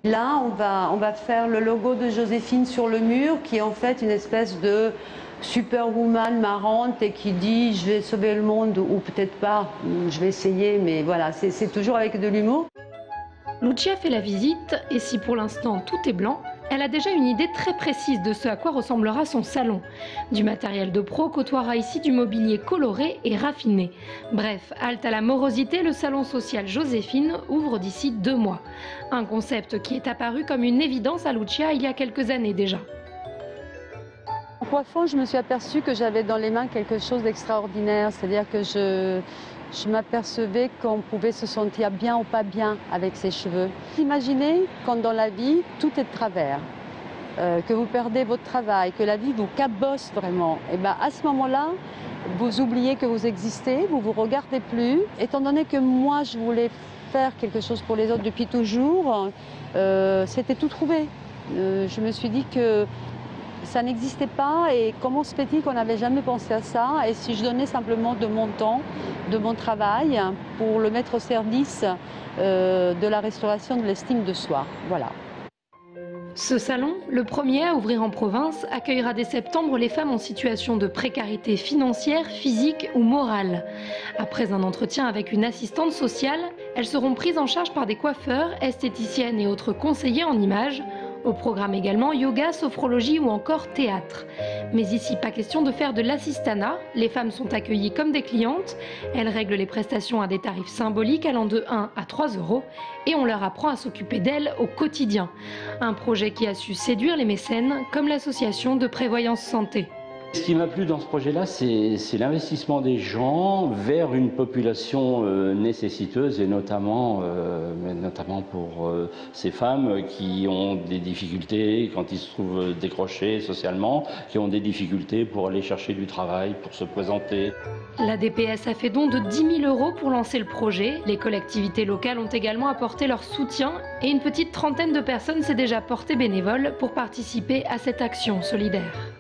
Là, on va faire le logo de Joséphine sur le mur, qui est en fait une espèce de superwoman marrante et qui dit je vais sauver le monde, ou peut-être pas, je vais essayer, mais voilà, c'est toujours avec de l'humour. Lucia fait la visite et si pour l'instant tout est blanc, elle a déjà une idée très précise de ce à quoi ressemblera son salon. Du matériel de pro côtoiera ici du mobilier coloré et raffiné. Bref, halte à la morosité, le salon social Joséphine ouvre d'ici 2 mois. Un concept qui est apparu comme une évidence à Lucia il y a quelques années déjà. En coiffant, je me suis aperçue que j'avais dans les mains quelque chose d'extraordinaire, c'est-à-dire que je m'apercevais qu'on pouvait se sentir bien ou pas bien avec ses cheveux. Imaginez quand dans la vie, tout est de travers, que vous perdez votre travail, que la vie vous cabosse vraiment. Et bien à ce moment-là, vous oubliez que vous existez, vous ne vous regardez plus. Étant donné que moi, je voulais faire quelque chose pour les autres depuis toujours, c'était tout trouvé. Je me suis dit que ça n'existait pas et comment se fait-il qu'on n'avait jamais pensé à ça? Et si je donnais simplement de mon temps, de mon travail pour le mettre au service de la restauration de l'estime de soi. Voilà. Ce salon, le premier à ouvrir en province, accueillera dès septembre les femmes en situation de précarité financière, physique ou morale. Après un entretien avec une assistante sociale, elles seront prises en charge par des coiffeurs, esthéticiennes et autres conseillers en images. Au programme également yoga, sophrologie ou encore théâtre. Mais ici, pas question de faire de l'assistanat. Les femmes sont accueillies comme des clientes. Elles règlent les prestations à des tarifs symboliques allant de 1 à 3 € et on leur apprend à s'occuper d'elles au quotidien. Un projet qui a su séduire les mécènes comme l'association de prévoyance santé. Ce qui m'a plu dans ce projet-là, c'est l'investissement des gens vers une population nécessiteuse et notamment pour ces femmes qui ont des difficultés quand ils se trouvent décrochés socialement, qui ont des difficultés pour aller chercher du travail, pour se présenter. La DPS a fait don de 10 000 € pour lancer le projet. Les collectivités locales ont également apporté leur soutien et une petite trentaine de personnes s'est déjà portée bénévole pour participer à cette action solidaire.